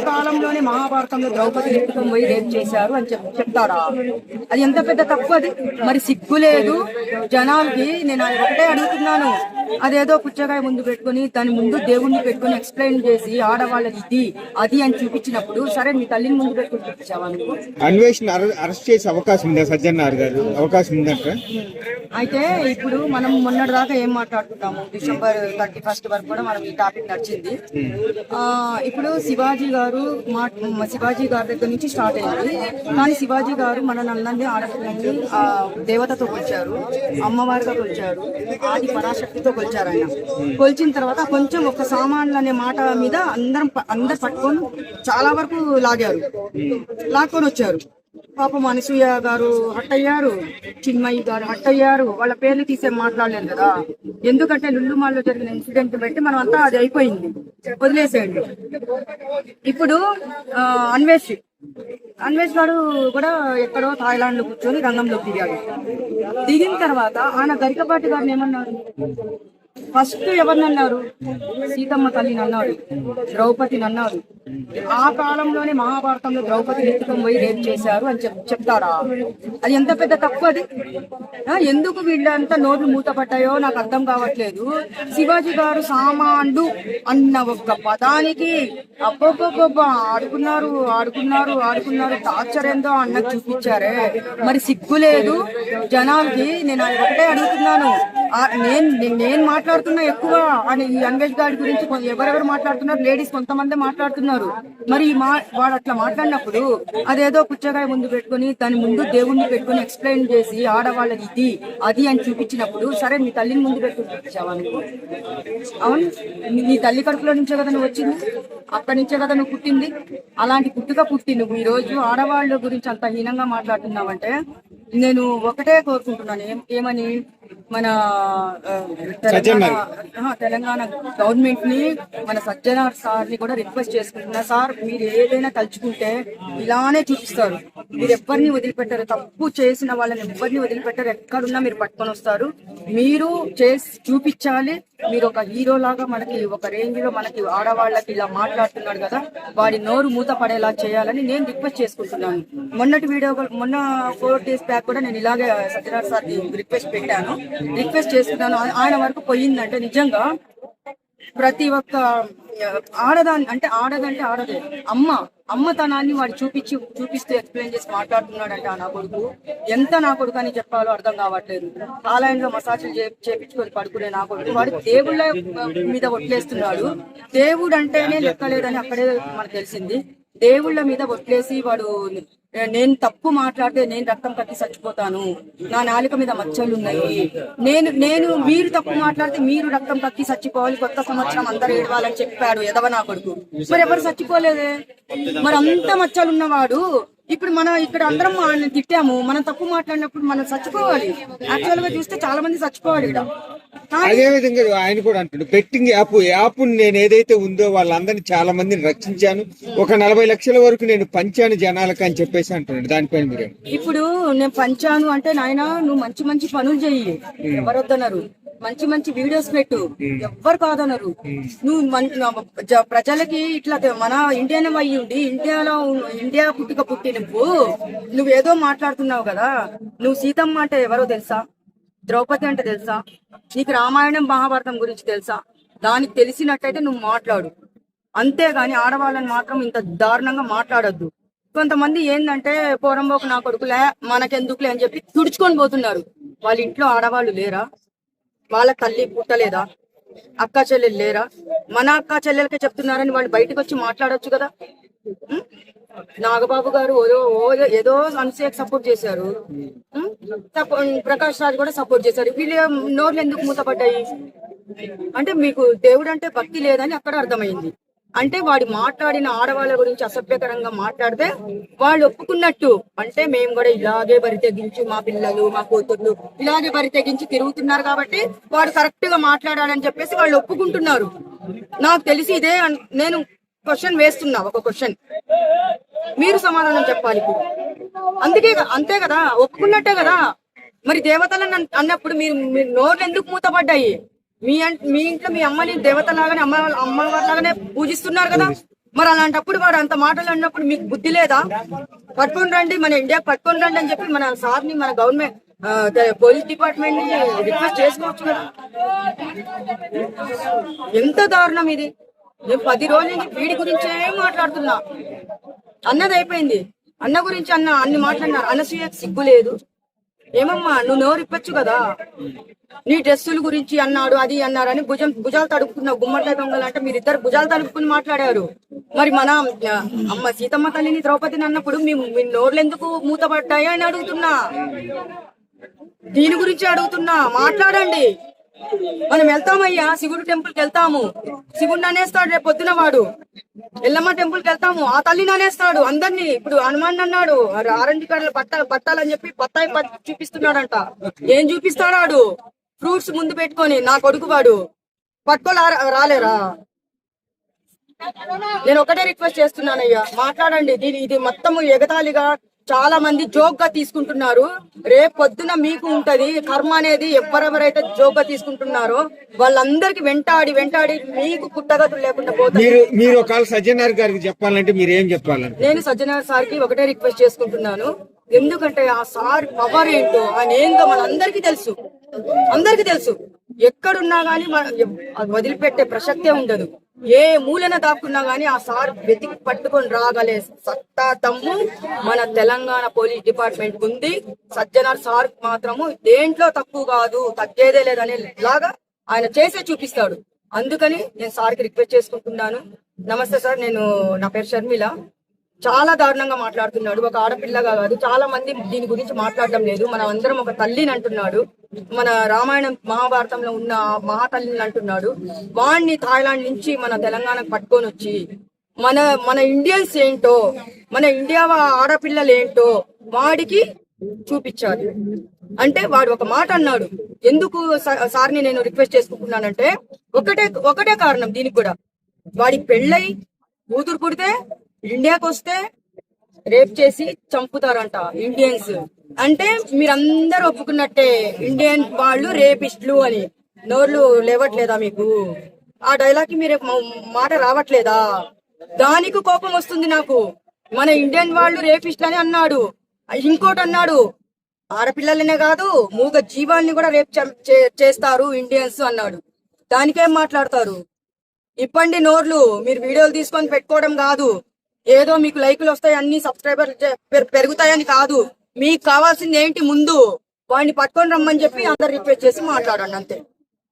కాలంలోనే మహాభారతంలో ద్రౌపది ఎత్తుకొని పోయి రేపు చేశారు అని చెప్తారా? అది ఎంత పెద్ద తప్పు అది. మరి సిగ్గు లేదు జనాలకి. నేను ఒకటే అడుగుతున్నాను, అదేదో పుచ్చకాయ ముందు పెట్టుకుని దాని ముందు దేవుణ్ణి పెట్టుకుని ఎక్స్ప్లెయిన్ చేసి ఆడవాళ్ళది ఇది అది అని చూపించినప్పుడు, సరే మీ తల్లిని ముందు పెట్టుకుని చూపించావా నువ్వు? అన్వేషణ అరెస్ట్ చేసే అవకాశం ఉందా సజ్జనార్ గారు? అవకాశం ఉందంట. అయితే ఇప్పుడు మనం మొన్నటి దాకా ఏం మాట్లాడుకుంటాము, December 31 వరకు కూడా మనం ఈ టాపిక్ నడిచింది. ఇప్పుడు శివాజీ గారి దగ్గర నుంచి స్టార్ట్ అయింది. కానీ శివాజీ గారు మన నల్లని ఆడపిల్లని దేవతతో కొలిచారు, అమ్మవారిగా కొలిచారు, ఆది పరాశక్తితో కొలిచారు. ఆయన కొలిచిన తర్వాత కొంచెం ఒక సామాన్లు అనే మాట మీద అందరు పట్టుకొని చాలా వరకు లాక్కొని వచ్చారు. పాపం అనసూయ గారు హట్ అయ్యారు, చిన్మయి గారు హట్ అయ్యారు. వాళ్ళ పేర్లు తీసే మాట్లాడలేదు కదా, ఎందుకంటే లుల్లుమాల్లో జరిగిన ఇన్సిడెంట్ బట్టి మనం అంతా అది అయిపోయింది, వదిలేసేయండి. ఇప్పుడు అన్వేష్ గారు కూడా ఎక్కడో థాయిలాండ్ లో కూర్చొని రంగంలో దిగిన తర్వాత ఆయన గరికపాటి గారిని ఏమన్నారు? ఫస్ట్ ఎవరిని అన్నారు? సీతమ్మ తల్లిని అన్నారు, ద్రౌపదిని అన్నారు. ఆ కాలంలోనే మహాభారతంలో ద్రౌపది ఎత్తుకొని పోయి రేపు చేశారు అని చెప్తారా? అది ఎంత పెద్ద తప్పు అది. ఎందుకు వీళ్ళంతా నోట్లు మూతపడ్డాయో నాకు అర్థం కావట్లేదు. శివాజీ గారు సామాన్లు అన్న ఒక్క పదానికి అబ్బొబ్బొబ్బొబ్బ ఆడుకున్నారు టార్చర్ ఏందో అన్నకు చూపించారే. మరి సిగ్గు లేదు జనాలకి. నేను ఒకటే అడుగుతున్నాను, నేను మాట్లాడుతున్నా ఎక్కువ అని ఈ అన్వేష్ గారి గురించి ఎవరెవరు మాట్లాడుతున్నారు? లేడీస్ కొంతమంది మాట్లాడుతున్నారు. మరి వాడు అట్లా మాట్లాడినప్పుడు అదేదో పుచ్చకాయ ముందు పెట్టుకుని దాని ముందు దేవుణ్ణి పెట్టుకుని ఎక్స్ప్లెయిన్ చేసి ఆడవాళ్ళది ఇది అది అని చూపించినప్పుడు, సరే మీ తల్లిని ముందు పెట్టుకుని చూపించావా నువ్వు? అవును, నీ తల్లి కడుపులో నుంచే కదా నువ్వు వచ్చింది, అక్కడి నుంచే కదా నువ్వు పుట్టింది. అలాంటి పుట్టి నువ్వు ఈ రోజు ఆడవాళ్ళ గురించి అంత హీనంగా మాట్లాడుతున్నావంటే నేను ఒకటే కోరుకుంటున్నాను, ఏమని మన తెలంగాణ గవర్నమెంట్ ని, మన సజ్జనార్ సార్ ని కూడా రిక్వెస్ట్ చేసుకుంటున్నా. సార్, మీరు ఏదైనా తలుచుకుంటే ఇలానే చూపిస్తారు. మీరు ఎవరిని వదిలిపెట్టారు, తప్పు చేసిన వాళ్ళని ఎవరిని వదిలిపెట్టారు. ఎక్కడున్నా మీరు పట్టుకొని వస్తారు. మీరు చేసి చూపించాలి. మీరు ఒక హీరో లాగా మనకి ఒక రేంజ్ లో మనకి ఆడవాళ్ళకి ఇలా మాట్లాడుతున్నాడు కదా, వాడి నోరు మూత పడేలా చేయాలని నేను రిక్వెస్ట్ చేసుకుంటున్నాను. మొన్న 4 days బ్యాక్ కూడా నేను ఇలాగే సత్యనారాయణ సార్ రిక్వెస్ట్ పెట్టాను, రిక్వెస్ట్ చేసుకున్నాను. ఆయన వరకు పోయిందంటే నిజంగా ప్రతి ఒక్క ఆడదంటే ఆడదే అమ్మతనాన్ని వాడు చూపిస్తూ ఎక్స్ప్లెయిన్ చేసి మాట్లాడుతున్నాడంటే నా కొడుకు ఎంత నా కొడుకు అని చెప్పాలో అర్థం కావట్లేదు. ఆలయంలో మసాజులు చేపించుకొని పడుకునే నా కొడుకు వాడు దేవుళ్ళ మీద ఒట్లేస్తున్నాడు. దేవుడు అంటేనే లెక్కలేదని అక్కడే మనకు తెలిసింది. దేవుళ్ళ మీద ఒట్లేసి వాడు, నేను తప్పు మాట్లాడితే నేను రక్తం కట్టి చచ్చిపోతాను, నా నాలుక మీద మచ్చలు ఉన్నాయి, మీరు తప్పు మాట్లాడితే మీరు రక్తం కట్టి చచ్చిపోవాలి, కొత్త సంవత్సరం అందరూ ఏడవాలని చెప్పాడు ఎదవ నా కొడుకు. మరి ఎవరు చచ్చిపోలేదే? మరి అంత మచ్చలు ఉన్నవాడు ఇప్పుడు మనం ఇక్కడ అందరం తిట్టాము, మనం తప్పు మాట్లాడినప్పుడు మనం చచ్చిపోవాలి. యాక్చువల్ గా చూస్తే చాలా మంది చచ్చిపోవాలి ఇక్కడ. అదే విధంగా ఆయన కూడా అంటాడు, బెట్టింగ్ యాప్ నేను ఏదైతే ఉందో వాళ్ళందరినీ చాలా మందిని రక్షించాను, ఒక 40 లక్షల వరకు నేను పంచాను జనాలకు అని చెప్పేసి అంటున్నాడు. దానిపైన మీరు ఇప్పుడు నేను పంచాను అంటే, నాయన నువ్వు మంచి పనులు చెయ్యి, ఎవరొద్దన్నారు, మంచి వీడియోస్ పెట్టు, ఎవ్వరు కాదన్నారు. నువ్వు ప్రజలకి ఇట్లా మన ఇండియన్ అయ్యి ఉండి ఇండియా పుట్టి నువ్వేదో మాట్లాడుతున్నావు కదా. నువ్వు సీతమ్మ అంటే ఎవరో తెలుసా? ద్రౌపది అంటే తెలుసా? నీకు రామాయణం మహాభారతం గురించి తెలుసా? దానికి తెలిసినట్టయితే నువ్వు మాట్లాడు, అంతేగాని ఆడవాళ్ళని మాత్రం ఇంత దారుణంగా మాట్లాడొద్దు. కొంతమంది ఏంటంటే పోరంబోకు నా కొడుకులే మనకెందుకులే అని చెప్పి తుడుచుకొని పోతున్నారు. వాళ్ళ ఇంట్లో ఆడవాళ్ళు లేరా? వాళ్ళ తల్లి పుట్టలేదా? అక్క చెల్లెలు లేరా? మన అక్క చెల్లెలకే చెప్తున్నారని వాళ్ళు బయటకు వచ్చి మాట్లాడొచ్చు కదా. నాగబాబు గారు ఏదో అనసూయకు సపోర్ట్ చేశారు, ప్రకాష్ రాజ్ కూడా సపోర్ట్ చేశారు. వీళ్ళు నోర్లు ఎందుకు మూతపడ్డాయి అంటే మీకు దేవుడు అంటే భక్తి లేదని అక్కడ అర్థమైంది. అంటే వాడు మాట్లాడిన ఆడవాళ్ళ గురించి అసభ్యకరంగా మాట్లాడితే వాళ్ళు ఒప్పుకున్నట్టు. అంటే మేము కూడా ఇలాగే బరి తెగించి మా పిల్లలు మా కూతుర్లు ఇలాగే బరి తెగించి తిరుగుతున్నారు కాబట్టి వాడు కరెక్ట్ గా మాట్లాడాలని చెప్పేసి వాళ్ళు ఒప్పుకుంటున్నారు. నాకు తెలిసి ఇదే నేను క్వశ్చన్ వేస్తున్నా, ఒక క్వశ్చన్ మీరు సమాధానం చెప్పాలి ఇప్పుడు. అంతే కదా, ఒప్పుకున్నట్టే కదా. మరి దేవతలను అన్నప్పుడు మీరు నోట్లు ఎందుకు మూతపడ్డాయి? మీ ఇంట్లో మీ అమ్మని దేవతలాగానే అమ్మవారిలాగానే పూజిస్తున్నారు కదా. మరి అలాంటప్పుడు వాడు అంత మాటలు అన్నప్పుడు మీకు బుద్ధి లేదా? పట్టుకొని రండి, మన ఇండియా పట్టుకొని రండి అని చెప్పి మన సార్ని, మన గవర్నమెంట్ పోలీస్ డిపార్ట్మెంట్ ని రిక్వెస్ట్ చేసుకోవచ్చు కదా. ఎంత దారుణం ఇది! నేను 10 రోజుల నుంచి వీడి గురించే మాట్లాడుతున్నా. అన్నది అయిపోయింది, అన్న గురించి అన్ని మాట్లాడినారు. అనసూయకు సిగ్గు లేదు. ఏమమ్మా నువ్వు నోరు ఇప్పచ్చు కదా. నీ డ్రెస్సుల గురించి అన్నాడు, అది అన్నారని భుజాలు తడుపుకున్నావు. గుమ్మడికాయ దొంగలు అంటే మీరిద్దరు భుజాలు తడుపుకుని మాట్లాడారు. మరి మన అమ్మ సీతమ్మ తల్లిని, ద్రౌపదిని అన్నప్పుడు మీ నోర్లు ఎందుకు మూతపడ్డాయి అని అడుగుతున్నా. దీని గురించి అడుగుతున్నా, మాట్లాడండి. మనం వెళ్తామయ్యా, శివుడు టెంపుల్ కి వెళ్తాము, శివుడిని అనేస్తాడు రేపు పొద్దున. వాడు ఎల్లమ్మ టెంపుల్ కి వెళ్తాము, ఆ తల్లిని అనేస్తాడు అందరినీ. ఇప్పుడు హనుమాన్ అన్నాడు ఆరెంజ్ కలర్ పట్టాలని చెప్పి బత్తాయి చూపిస్తున్నాడంట. ఏం చూపిస్తాడు? ఫ్రూట్స్ ముందు పెట్టుకొని. నా కొడుకు వాడు రాలేరా? నేను ఒకటే రిక్వెస్ట్ చేస్తున్నానయ్యా, మాట్లాడండి. ఇది మొత్తము ఎగతాళిగా చాలా మంది జోక్ గా తీసుకుంటున్నారు. రేపు పొద్దున మీకు ఉంటది కర్మ అనేది. ఎవరెవరైతే జోక్ గా తీసుకుంటున్నారో వాళ్ళందరికి వెంటాడి మీకు పుట్టగతులు లేకుండా పోతారు. మీరు ఒకవేళ సజ్జనార్ గారికి చెప్పాలంటే మీరు ఏం చెప్పాలంటే? నేను సజ్జనార్ సార్ కి ఒకటే రిక్వెస్ట్ చేసుకుంటున్నాను. ఎందుకంటే ఆ సార్ పవర్ ఏంటో, ఆయన ఏందో మన అందరికీ తెలుసు. ఎక్కడున్నా గానీ వదిలిపెట్టే ప్రసక్తే ఉండదు. ఏ మూలన దాక్కున్నా గానీ ఆ సార్ వెతికి పట్టుకొని రాగలే సత్తా తమ్ము మన తెలంగాణ పోలీస్ డిపార్ట్మెంట్ ఉంది. సజ్జనార్ సార్ మాత్రము దేంట్లో తక్కువ కాదు, తగ్గేదే లేదనే లాగా ఆయన చేసే చూపిస్తాడు. అందుకని నేను సార్కి రిక్వెస్ట్ చేసుకుంటున్నాను. నమస్తే సార్, నా పేరు షర్మిల. చాలా దారుణంగా మాట్లాడుతున్నాడు. ఒక ఆడపిల్లగా కాదు, చాలా మంది దీని గురించి మాట్లాడడం లేదు. మనం అందరం ఒక తల్లిని అంటున్నాడు. మన రామాయణం మహాభారతంలో ఉన్న మహాతల్లిని అంటున్నాడు. వాడిని థాయిలాండ్ నుంచి మన తెలంగాణకు పట్టుకొని వచ్చి మన ఇండియన్స్ ఏంటో, మన ఇండియా ఆడపిల్లలు ఏంటో వాడికి చూపించాలి. అంటే వాడు ఒక మాట అన్నాడు. ఎందుకు సార్ని నేను రిక్వెస్ట్ చేసుకుంటున్నానంటే ఒకటే కారణం దీనికి కూడా. వాడి పెళ్ళై కూతురు పుడితే ఇండియాకి వస్తే రేప్ చేసి చంపుతారంట ఇండియన్స్. అంటే మీరందరూ ఒప్పుకున్నట్టే ఇండియన్ వాళ్ళు రేపిస్టులు అని. నోర్లు లేవట్లేదా మీకు? ఆ డైలాగ్ కి మీరు మాట రావట్లేదా? దానికి కోపం వస్తుంది నాకు. మన ఇండియన్ వాళ్ళు రేపిస్టులు అని అన్నాడు. ఇంకోటి అన్నాడు, ఆడపిల్లలనే కాదు మూగ జీవాల్ని కూడా రేప్ చేస్తారు ఇండియన్స్ అన్నాడు. దానికేం మాట్లాడతారు? ఇప్పండి నోర్లు. మీరు వీడియోలు తీసుకొని పెట్టుకోవడం కాదు, ఏదో మీకు లైకులు వస్తాయి, అన్ని సబ్స్క్రైబర్ పెరుగుతాయని కాదు. మీకు కావాల్సింది ఏంటి? ముందు వాడిని పట్టుకొని రమ్మని చెప్పి అందరు రిక్వెస్ట్ చేసి మాట్లాడండి, అంతే.